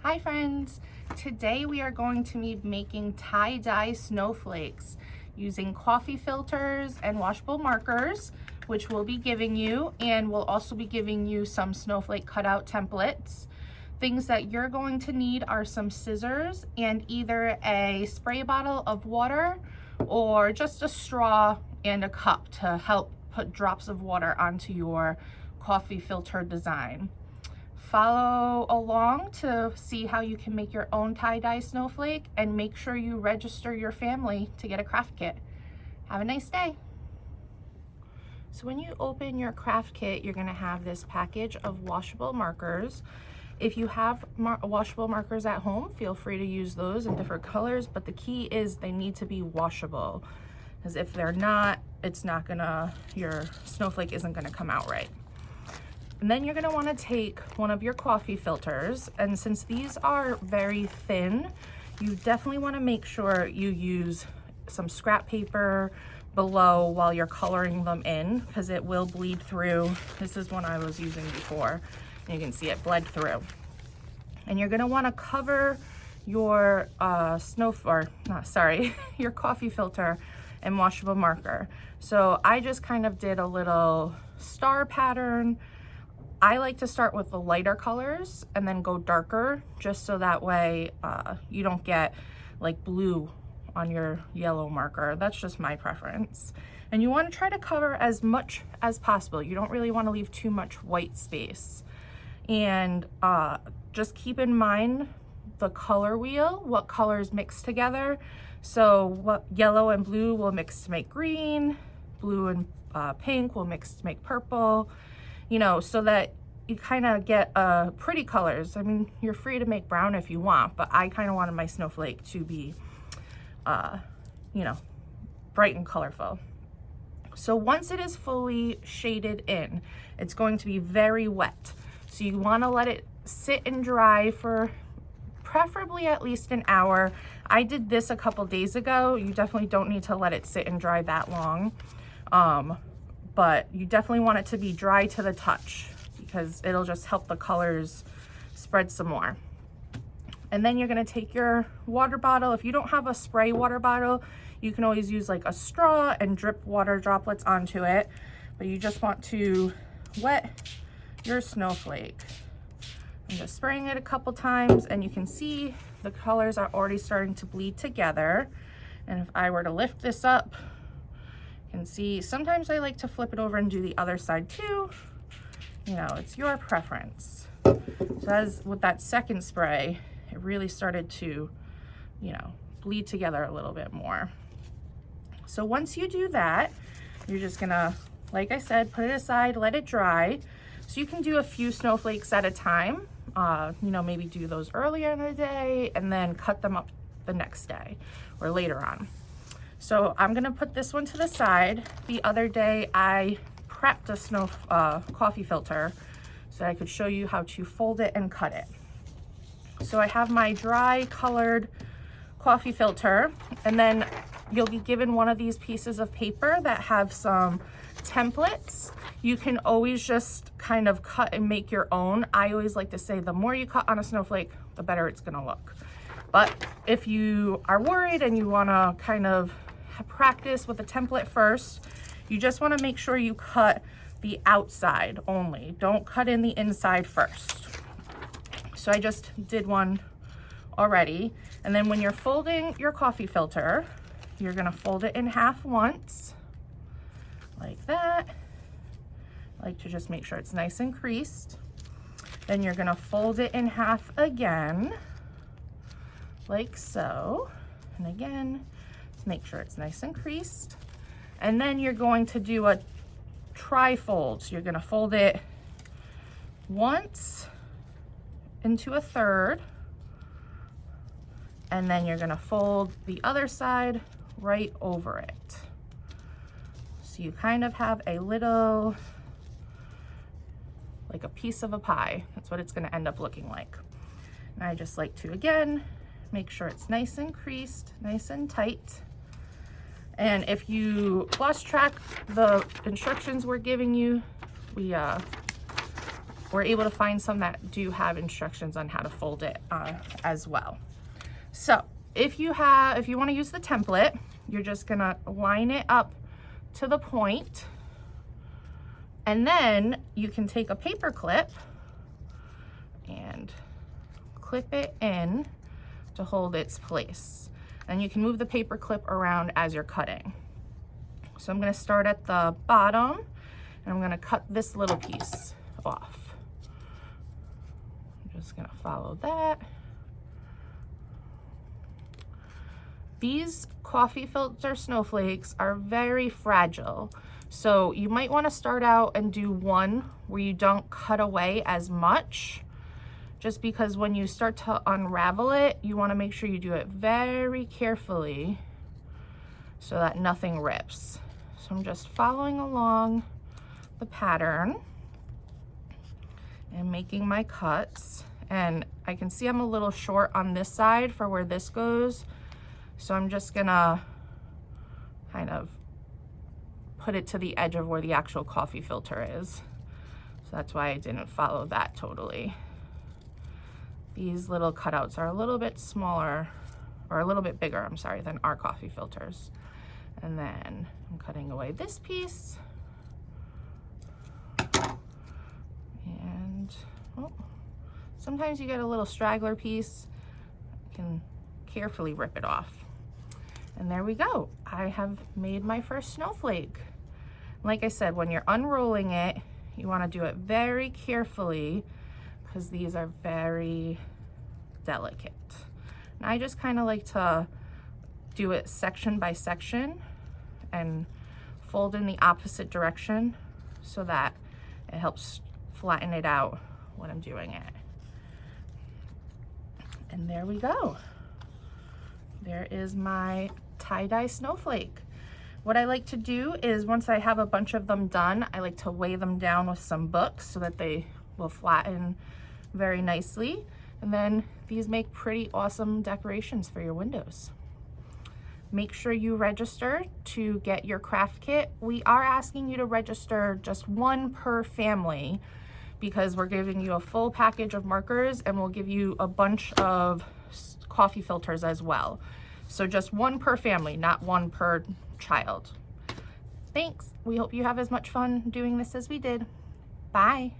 Hi friends! Today we are going to be making tie-dye snowflakes using coffee filters and washable markers, which we'll be giving you, and we'll also be giving you some snowflake cutout templates. Things that you're going to need are some scissors and either a spray bottle of water or just a straw and a cup to help put drops of water onto your coffee filter design. Follow along to see how you can make your own tie-dye snowflake, and make sure you register your family to get a craft kit. Have a nice day. So when you open your craft kit, you're going to have this package of washable markers. If you have washable markers at home, feel free to use those in different colors, but the key is they need to be washable, because if they're not, your snowflake isn't going to come out right. And then you're going to want to take one of your coffee filters, and since these are very thin, you definitely want to make sure you use some scrap paper below while you're coloring them in, because it will bleed through. This is one I was using before, and you can see it bled through. And you're going to want to cover your your coffee filter and washable marker. So I just kind of did a little star pattern. I like to start with the lighter colors and then go darker, just so that way you don't get like blue on your yellow marker. That's just my preference. And you want to try to cover as much as possible. You don't really want to leave too much white space. And just keep in mind the color wheel, what colors mix together. So what yellow and blue will mix to make green, blue and pink will mix to make purple. So that you kind of get pretty colors. I mean, you're free to make brown if you want, but I kind of wanted my snowflake to be, bright and colorful. So once it is fully shaded in, it's going to be very wet. So you want to let it sit and dry for preferably at least an hour. I did this a couple days ago. You definitely don't need to let it sit and dry that long. But you definitely want it to be dry to the touch, because it'll just help the colors spread some more. And then you're going to take your water bottle. If you don't have a spray water bottle, you can always use like a straw and drip water droplets onto it. But you just want to wet your snowflake. I'm just spraying it a couple times, and you can see the colors are already starting to bleed together. And if I were to lift this up, can see sometimes I like to flip it over and do the other side too. It's your preference. So as with that second spray, it really started to, bleed together a little bit more. So once you do that, you're just gonna, like I said, put it aside, let it dry. So you can do a few snowflakes at a time. Maybe do those earlier in the day and then cut them up the next day or later on. So I'm gonna put this one to the side. The other day I prepped a coffee filter so I could show you how to fold it and cut it. So I have my dry colored coffee filter, and then you'll be given one of these pieces of paper that have some templates. You can always just kind of cut and make your own. I always like to say the more you cut on a snowflake, the better it's gonna look. But if you are worried and you wanna kind of practice with the template first, you just want to make sure you cut the outside only. Don't cut in the inside first. So I just did one already. And then when you're folding your coffee filter, you're going to fold it in half once, like that. I like to just make sure it's nice and creased. Then you're going to fold it in half again, like so. And again, make sure it's nice and creased. And then you're going to do a tri-fold. So you're going to fold it once into a third, and then you're going to fold the other side right over it. So you kind of have a little, like a piece of a pie. That's what it's going to end up looking like. And I just like to, again, make sure it's nice and creased, nice and tight. And if you lost track the instructions we're giving you, we we're able to find some that do have instructions on how to fold it as well. So if you want to use the template, you're just gonna line it up to the point, and then you can take a paper clip and clip it in to hold its place. And you can move the paper clip around as you're cutting. So I'm gonna start at the bottom, and I'm gonna cut this little piece off. I'm just gonna follow that. These coffee filter snowflakes are very fragile. So you might wanna start out and do one where you don't cut away as much, just because when you start to unravel it, you wanna make sure you do it very carefully so that nothing rips. So I'm just following along the pattern and making my cuts. And I can see I'm a little short on this side for where this goes. So I'm just gonna kind of put it to the edge of where the actual coffee filter is. So that's why I didn't follow that totally. These little cutouts are a little bit smaller, or a little bit bigger, I'm sorry, than our coffee filters. And then I'm cutting away this piece. And sometimes you get a little straggler piece. You can carefully rip it off. And there we go. I have made my first snowflake. Like I said, when you're unrolling it, you want to do it very carefully because these are very delicate. And I just kind of like to do it section by section and fold in the opposite direction so that it helps flatten it out when I'm doing it. And there we go. There is my tie-dye snowflake. What I like to do is once I have a bunch of them done, I like to weigh them down with some books so that they will flatten very nicely. And then these make pretty awesome decorations for your windows. Make sure you register to get your craft kit. We are asking you to register just one per family because we're giving you a full package of markers and we'll give you a bunch of coffee filters as well. So just one per family, not one per child. Thanks. We hope you have as much fun doing this as we did. Bye.